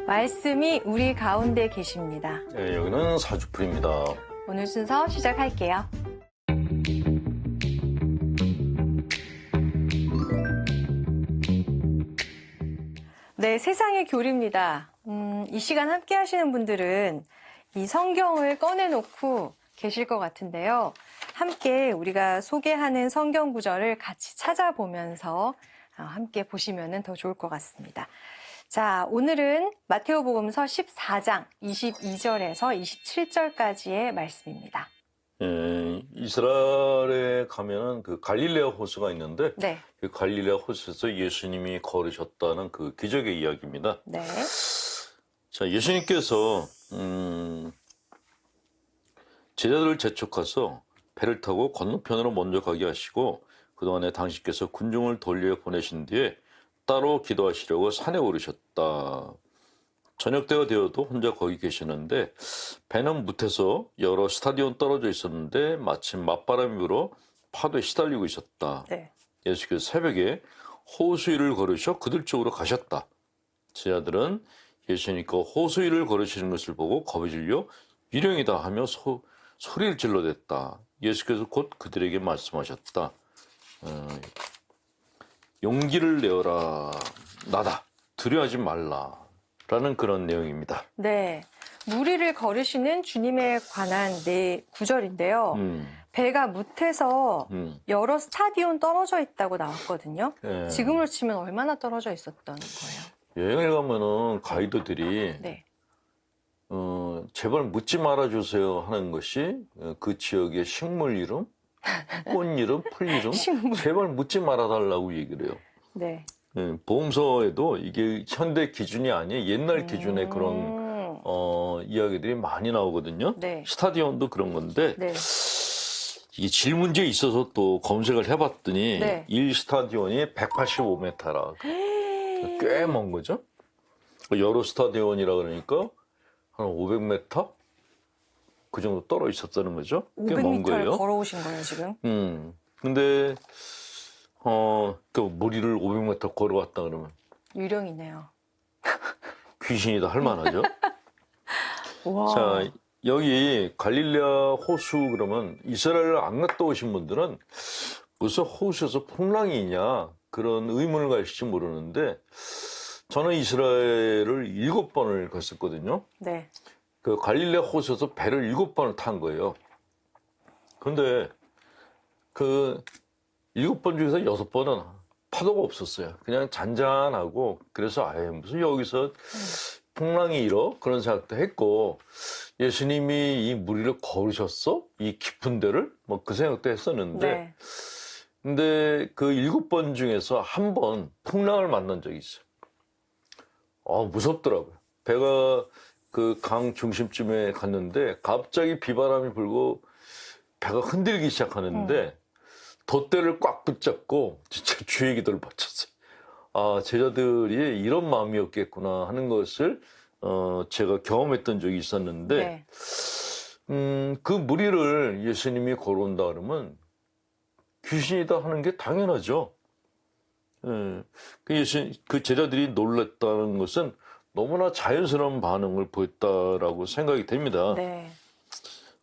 말씀이 우리 가운데 계십니다. 네, 여기는 사주풀입니다. 오늘 순서 시작할게요. 네, 세상의 교리입니다. 이 시간 함께 하시는 분들은 이 성경을 꺼내놓고 계실 것 같은데요. 함께 우리가 소개하는 성경 구절을 같이 찾아보면서 함께 보시면 더 좋을 것 같습니다. 자, 오늘은 마테오복음서 14장 22절에서 27절까지의 말씀입니다. 이스라엘에 가면은 그 갈릴레아 호수가 있는데 네. 그 갈릴레아 호수에서 예수님이 걸으셨다는 그 기적의 이야기입니다. 네. 자, 예수님께서 제자들을 재촉해서 배를 타고 건너편으로 먼저 가게 하시고 그동안에 당신께서 군중을 돌려 보내신 뒤에 따로 기도하시려고 산에 오르셨다. 저녁 때가 되어도 혼자 거기 계시는데 배는 무태서 여러 스타디온 떨어져 있었는데 마침 맞바람이 불어 파도에 시달리고 있었다. 네. 예수께서 새벽에 호수 위를 걸으셔 그들 쪽으로 가셨다. 제자들은 예수님께 호수 위를 걸으시는 것을 보고 겁이 질려 유령이다 하며 소리를 질러댔다. 예수께서 곧 그들에게 말씀하셨다. 용기를 내어라. 나다. 두려워하지 말라. 라는 그런 내용입니다. 네. 무리를 걸으시는 주님에 관한 네 구절인데요. 배가 무태서 여러 스타디온 떨어져 있다고 나왔거든요. 네. 지금으로 치면 얼마나 떨어져 있었던 거예요? 여행을 가면은 가이드들이 네. 제발 묻지 말아주세요 하는 것이 그 지역의 식물 이름, 꽃 이름, 풀 이름 식물. 제발 묻지 말아달라고 얘기를 해요. 네. 보험서에도 이게 현대 기준이 아니에요. 옛날 기준의 그런 이야기들이 많이 나오거든요. 네. 스타디온도 그런 건데 네. 이게 질문지에 있어서 또 검색을 해봤더니 네. 1스타디온이 185m라 꽤 먼 거죠. 여러 스타디온이라 그러니까 한 500m? 그 정도 떨어 있었다는 거죠. 꽤 먼 500m를 거예요. 걸어오신 거예요, 지금? 근데 그 무리를 500m 걸어왔다 그러면 유령이네요. 귀신이다 할 만하죠. 와. 자, 여기 갈릴레아 호수 그러면 이스라엘을 안 갔다 오신 분들은 무슨 호수에서 풍랑이 있냐 그런 의문을 가질지 모르는데 저는 이스라엘을 7번을 갔었거든요. 네. 그 갈릴레아 호수에서 배를 7번을 탄 거예요. 근데 그 7번 중에서 6번은 파도가 없었어요. 그냥 잔잔하고 그래서 아예 무슨 여기서 풍랑이 일어? 그런 생각도 했고 예수님이 이 무리를 걸으셨어? 이 깊은 데를? 뭐 그 생각도 했었는데 네. 근데 그 7번 중에서 한 번 풍랑을 만난 적이 있어요. 무섭더라고요. 배가 그 강 중심쯤에 갔는데 갑자기 비바람이 불고 배가 흔들기 시작하는데 돛대를 꽉 붙잡고 진짜 주의 기도를 바쳤어요. 제자들이 이런 마음이었겠구나 하는 것을 제가 경험했던 적이 있었는데 네. 그 무리를 예수님이 걸어온다 그러면 귀신이다 하는 게 당연하죠. 그 제자들이 놀랐다는 것은 너무나 자연스러운 반응을 보였다라고 생각이 됩니다. 네.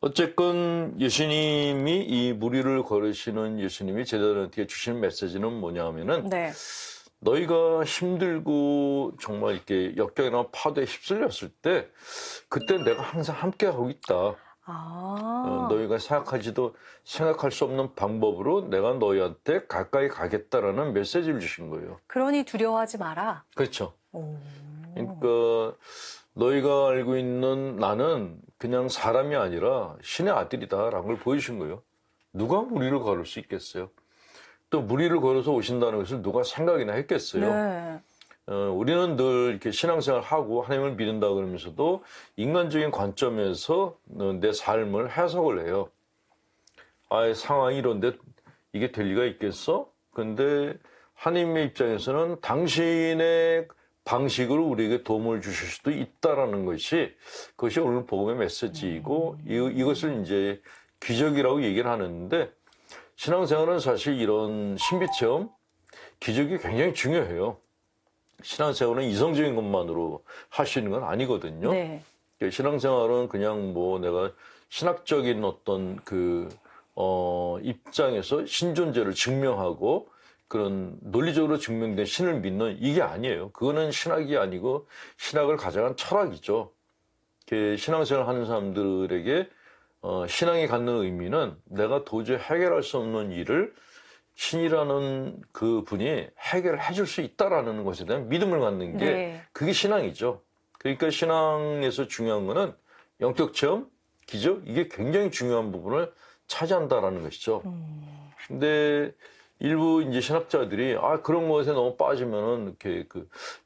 어쨌건 예수님이 이 무리를 걸으시는 예수님이 제자들한테 주시는 메시지는 뭐냐 하면은 네. 너희가 힘들고 정말 이렇게 역경이나 파도에 휩쓸렸을 때 그때 내가 항상 함께하고 있다. 너희가 생각할 수 없는 방법으로 내가 너희한테 가까이 가겠다라는 메시지를 주신 거예요. 그러니 두려워하지 마라. 그렇죠. 오. 그러니까 너희가 알고 있는 나는 그냥 사람이 아니라 신의 아들이다라는 걸 보여주신 거예요. 누가 무리를 걸을 수 있겠어요? 또 무리를 걸어서 오신다는 것을 누가 생각이나 했겠어요? 네. 우리는 늘 이렇게 신앙생활 하고 하나님을 믿는다 그러면서도 인간적인 관점에서 내 삶을 해석을 해요. 상황이 이런데 이게 될 리가 있겠어? 근데 하나님의 입장에서는 당신의 방식으로 우리에게 도움을 주실 수도 있다라는 그것이 오늘 복음의 메시지이고 이것을 이제 기적이라고 얘기를 하는데 신앙생활은 사실 이런 신비체험, 기적이 굉장히 중요해요. 신앙생활은 이성적인 것만으로 할 수 있는 건 아니거든요. 네. 신앙생활은 그냥 뭐 내가 신학적인 어떤 입장에서 신존재를 증명하고 그런 논리적으로 증명된 신을 믿는 이게 아니에요. 그거는 신학이 아니고 신학을 가져간 철학이죠. 신앙생활 하는 사람들에게 신앙이 갖는 의미는 내가 도저히 해결할 수 없는 일을 신이라는 그 분이 해결해 줄 수 있다라는 것에 대한 믿음을 갖는 게 네. 그게 신앙이죠. 그러니까 신앙에서 중요한 거는 영적 체험, 기적 이게 굉장히 중요한 부분을 차지한다라는 것이죠. 근데 일부 이제 신학자들이 그런 것에 너무 빠지면은 이렇게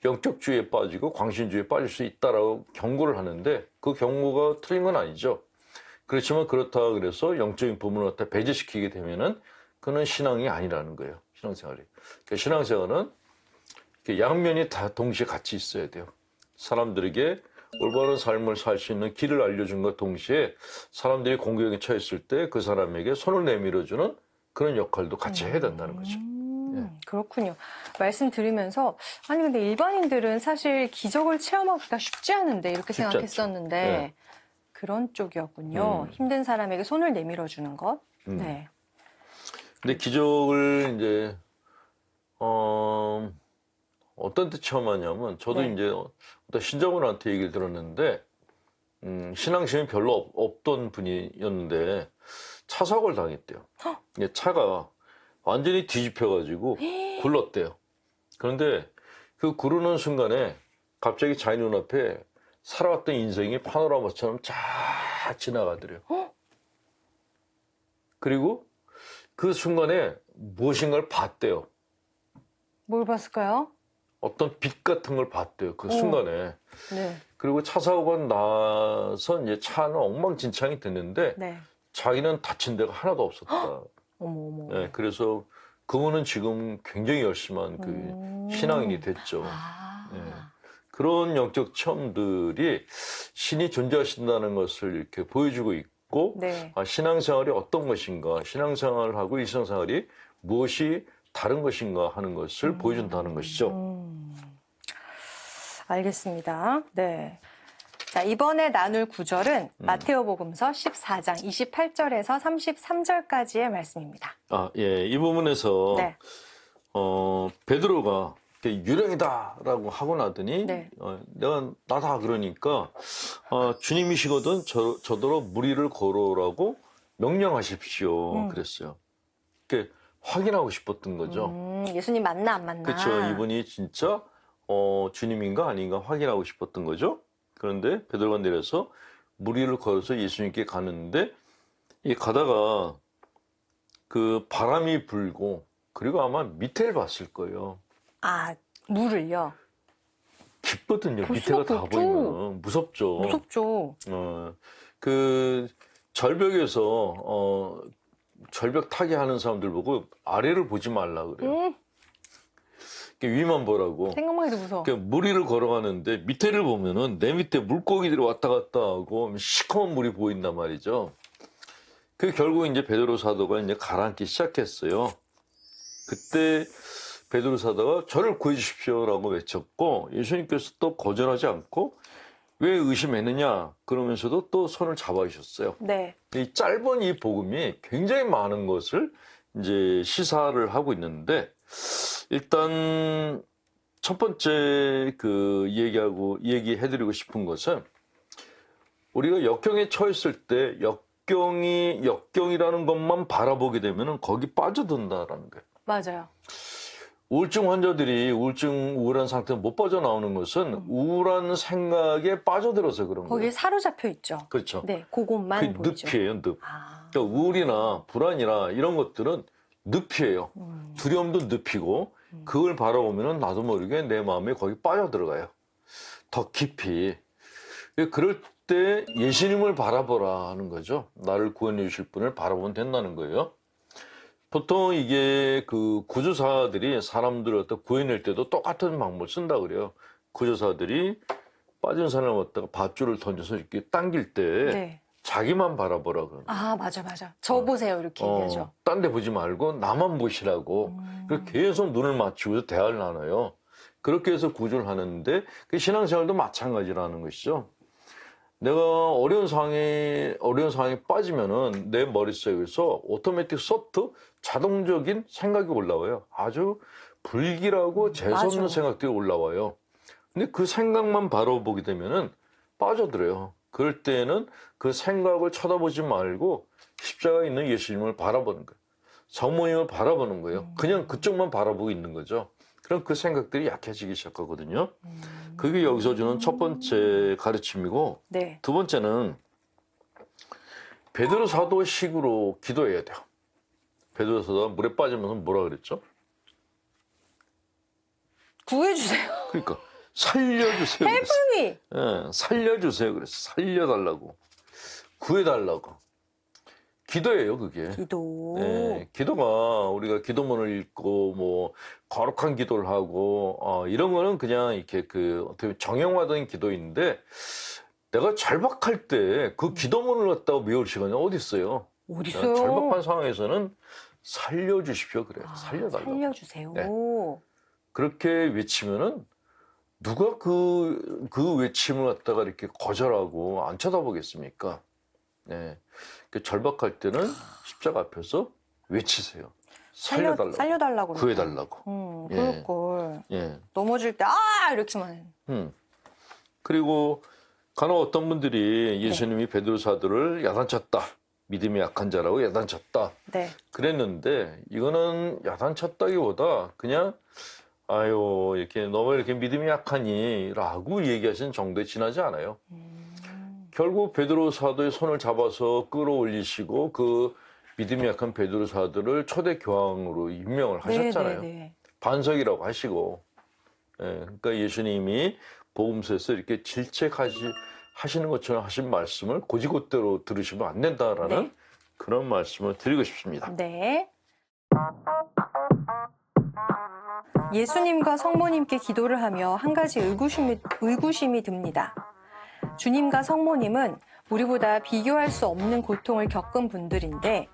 영적주의에 빠지고 광신주의에 빠질 수 있다라고 경고를 하는데 그 경고가 틀린 건 아니죠. 그렇지만 그렇다 그래서 영적인 부분을 갖다 배제시키게 되면은 그는 신앙이 아니라는 거예요. 신앙생활이. 그러니까 신앙생활은 양면이 다 동시에 같이 있어야 돼요. 사람들에게 올바른 삶을 살 수 있는 길을 알려준 것 동시에 사람들이 공경에 처했을 때 그 사람에게 손을 내밀어주는 그런 역할도 같이 해야 된다는 거죠. 그렇군요. 말씀 들으면서 아니 근데 일반인들은 사실 기적을 체험하기가 쉽지 않은데 이렇게 쉽지 생각했었는데 네. 그런 쪽이었군요. 힘든 사람에게 손을 내밀어 주는 것. 네. 근데 기적을 이제 어떤 때 체험하냐면 저도 네. 이제 어떤 신자분한테 얘기를 들었는데 신앙심이 별로 없던 분이었는데 차 사고를 당했대요. 이게 차가 완전히 뒤집혀가지고 굴렀대요. 그런데 그 구르는 순간에 갑자기 자기 눈앞에 살아왔던 인생이 파노라마처럼 쫙 지나가더래요. 그리고 그 순간에 무엇인가를 봤대요. 뭘 봤을까요? 어떤 빛 같은 걸 봤대요. 그 순간에. 네. 그리고 차 사고가 나서 이제 차는 엉망진창이 됐는데 네. 자기는 다친 데가 하나도 없었다. 어머. 네, 그래서 그분은 지금 굉장히 열심한 신앙인이 됐죠. 네. 그런 영적 체험들이 신이 존재하신다는 것을 이렇게 보여주고 있고 네. 신앙생활이 어떤 것인가, 신앙생활하고 일상생활이 무엇이 다른 것인가 하는 것을 보여준다는 것이죠. 알겠습니다. 네. 자, 이번에 나눌 구절은 마테오복음서 14장 28절에서 33절까지의 말씀입니다. 예, 이 부분에서 네. 베드로가 유령이다라고 하고 나더니 네. 내가 나다 그러니까 주님이시거든 저더러 무리를 걸어오라고 명령하십시오 그랬어요. 확인하고 싶었던 거죠. 예수님 맞나 안 맞나? 그렇죠. 이분이 진짜 주님인가 아닌가 확인하고 싶었던 거죠. 그런데 베드로가 내려서 무리를 걸어서 예수님께 가는데 이 가다가 그 바람이 불고 그리고 아마 밑에를 봤을 거예요. 물을요? 깊거든요. 볼 밑에가 수밖에 다 없죠. 보이면 무섭죠. 무섭죠. 그 절벽에서 절벽 타기 하는 사람들 보고 아래를 보지 말라 그래요. 위만 보라고. 생각만 해도 무서워. 무리를 걸어가는데 밑에를 보면은 내 밑에 물고기들이 왔다 갔다 하고 시커먼 물이 보인단 말이죠. 결국 이제 베드로 사도가 이제 가라앉기 시작했어요. 그때 베드로 사도가 저를 구해 주십시오라고 외쳤고 예수님께서 또 거절하지 않고 왜 의심했느냐 그러면서도 또 손을 잡아주셨어요. 네. 이 짧은 이 복음이 굉장히 많은 것을 이제 시사를 하고 있는데 일단 첫 번째 얘기해드리고 싶은 것은 우리가 역경에 처했을 때 역경이라는 것만 바라보게 되면은 거기 빠져든다라는 거예요. 맞아요. 우울증 환자들이 우울한 상태에서 못 빠져나오는 것은 우울한 생각에 빠져들어서 그런 거예요. 거기에 사로잡혀 있죠. 그렇죠. 네, 그것만 그게 보이죠. 늪이에요, 늪. 그러니까 우울이나 불안이나 이런 것들은 늪이에요. 두려움도 늪이고 그걸 바라보면 나도 모르게 내 마음에 거기 빠져들어가요. 더 깊이. 그럴 때 예수님을 바라보라 하는 거죠. 나를 구원해 주실 분을 바라보면 된다는 거예요. 보통 이게 구조사들이 사람들을 구해낼 때도 똑같은 방법을 쓴다 그래요. 구조사들이 빠진 사람을 갖다가 밧줄을 던져서 이렇게 당길 때 네. 자기만 바라보라 그러는 거예요. 맞아. 저 보세요 이렇게 얘기하죠. 딴 데 보지 말고 나만 보시라고. 그래서 계속 눈을 맞추고서 대화를 나눠요. 그렇게 해서 구조를 하는데 그 신앙생활도 마찬가지라는 것이죠. 내가 어려운 상황에 빠지면은 내 머릿속에서 오토매틱 소프트 자동적인 생각이 올라와요. 아주 불길하고 재수없는 맞아. 생각들이 올라와요. 근데 그 생각만 바라보게 되면은 빠져들어요. 그럴 때는 그 생각을 쳐다보지 말고 십자가에 있는 예수님을 바라보는 거예요. 성모님을 바라보는 거예요. 그냥 그쪽만 바라보고 있는 거죠. 그럼 그 생각들이 약해지기 시작하거든요. 그게 여기서 주는 첫 번째 가르침이고, 네. 두 번째는 베드로 사도식으로 기도해야 돼요. 베드로 사도가 물에 빠지면서 뭐라 그랬죠? 구해주세요. 그러니까 살려주세요. 그랬어. 해분이. 예, 살려주세요. 그랬어. 살려달라고. 구해달라고. 기도예요, 그게. 기도. 예, 기도가 우리가 기도문을 읽고 뭐 거룩한 기도를 하고 이런 거는 그냥 이렇게 그 어떻게 정형화된 기도인데 내가 절박할 때 그 기도문을 갖다가 외울 시간이 어디 있어요? 어디 있어요? 절박한 상황에서는 살려주십시오 그래요. 살려달라고. 살려주세요. 네. 그렇게 외치면은 누가 그 외침을 갖다가 이렇게 거절하고 안 쳐다보겠습니까? 네. 그 절박할 때는 십자가 앞에서 외치세요. 살려달라고. 살려달라고. 구해달라고. 예. 그럴걸. 예. 넘어질 때, 이렇게만. 그리고 간혹 어떤 분들이 예수님이 베드로 사도를 야단쳤다. 믿음이 약한 자라고 야단쳤다. 네. 그랬는데 이거는 야단쳤다기보다 그냥 아유 이렇게 너무 이렇게 믿음이 약하니라고 얘기하신 정도에 지나지 않아요. 결국 베드로 사도의 손을 잡아서 끌어올리시고 그 믿음이 약한 베드로 사도를 초대 교황으로 임명을 하셨잖아요. 네. 반석이라고 하시고, 예, 그러니까 예수님이 복음서에서 이렇게 질책하시는 것처럼 하신 말씀을 곧이곧대로 들으시면 안 된다라는 네. 그런 말씀을 드리고 싶습니다. 네. 예수님과 성모님께 기도를 하며 한 가지 의구심이 듭니다. 주님과 성모님은 우리보다 비교할 수 없는 고통을 겪은 분들인데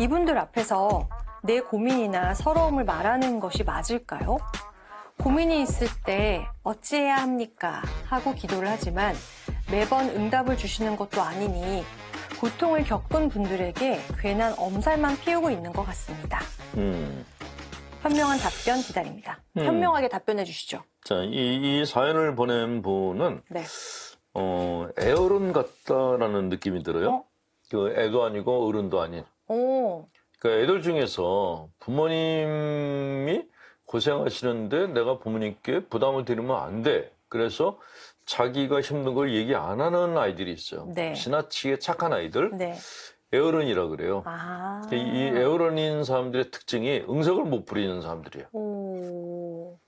이분들 앞에서 내 고민이나 서러움을 말하는 것이 맞을까요? 고민이 있을 때 어찌해야 합니까? 하고 기도를 하지만 매번 응답을 주시는 것도 아니니 고통을 겪은 분들에게 괜한 엄살만 피우고 있는 것 같습니다. 현명한 답변 기다립니다. 현명하게 답변해 주시죠. 자, 이 사연을 보낸 분은 네. 애어른 같다라는 느낌이 들어요. 그 애도 아니고 어른도 아닌. 오. 그러니까 애들 중에서 부모님이 고생하시는데 내가 부모님께 부담을 드리면 안 돼. 그래서 자기가 힘든 걸 얘기 안 하는 아이들이 있어요. 네. 지나치게 착한 아이들. 네. 애어른이라 그래요. 아. 이 애어른인 사람들의 특징이 응석을 못 부리는 사람들이에요. 오.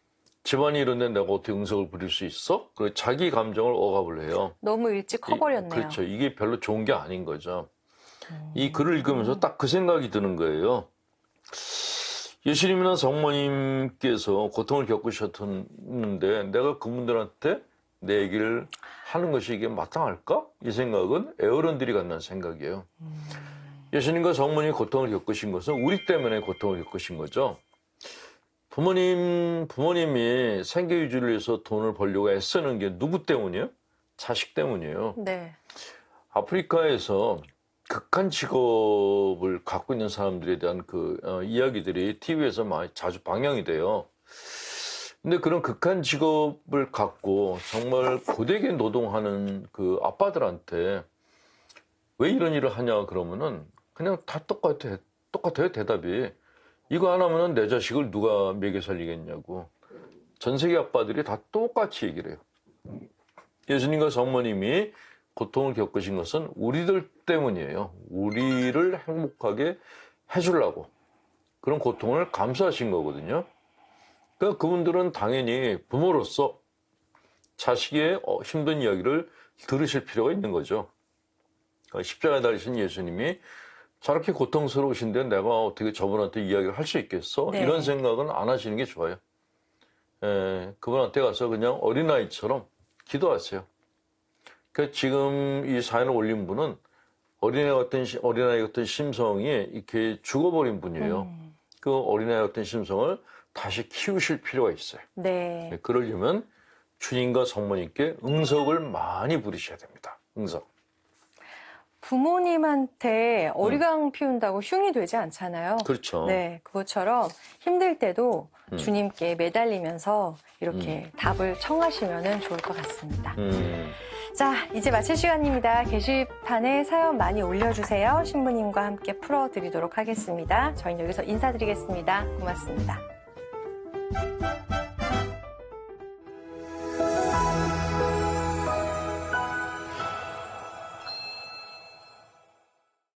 집안이 이런데 내가 어떻게 응석을 부릴 수 있어? 그리고 자기 감정을 억압을 해요. 너무 일찍 커버렸네요. 그렇죠. 이게 별로 좋은 게 아닌 거죠. 이 글을 읽으면서 딱 그 생각이 드는 거예요. 예수님이나 성모님께서 고통을 겪으셨는데 내가 그분들한테 내 얘기를 하는 것이 이게 마땅할까? 이 생각은 애어른들이 갖는 생각이에요. 예수님과 성모님이 고통을 겪으신 것은 우리 때문에 고통을 겪으신 거죠. 부모님이 생계 유지를 위해서 돈을 벌려고 애쓰는 게 누구 때문이에요? 자식 때문이에요. 네. 아프리카에서 극한 직업을 갖고 있는 사람들에 대한 이야기들이 TV에서 많이 자주 방영이 돼요. 근데 그런 극한 직업을 갖고 정말 고되게 노동하는 그 아빠들한테 왜 이런 일을 하냐 그러면은 그냥 다 똑같아요 대답이. 이거 안 하면은 내 자식을 누가 먹여 살리겠냐고. 전 세계 아빠들이 다 똑같이 얘기를 해요. 예수님과 성모님이 고통을 겪으신 것은 우리들 때문이에요. 우리를 행복하게 해주려고 그런 고통을 감수하신 거거든요. 그러니까 그분들은 당연히 부모로서 자식의 힘든 이야기를 들으실 필요가 있는 거죠. 그러니까 십자가에 달리신 예수님이 저렇게 고통스러우신데 내가 어떻게 저분한테 이야기를 할 수 있겠어? 네. 이런 생각은 안 하시는 게 좋아요. 그분한테 가서 그냥 어린아이처럼 기도하세요. 그러니까 지금 이 사연을 올린 분은 어린아이 같은 심성이 이렇게 죽어버린 분이에요. 그 어린아이 같은 심성을 다시 키우실 필요가 있어요. 네. 그러려면 주님과 성모님께 응석을 많이 부리셔야 됩니다. 응석. 부모님한테 어리광 피운다고 흉이 되지 않잖아요. 그렇죠. 네, 그것처럼 힘들 때도 주님께 매달리면서 이렇게 답을 청하시면 좋을 것 같습니다. 자, 이제 마칠 시간입니다. 게시판에 사연 많이 올려주세요. 신부님과 함께 풀어드리도록 하겠습니다. 저희는 여기서 인사드리겠습니다. 고맙습니다.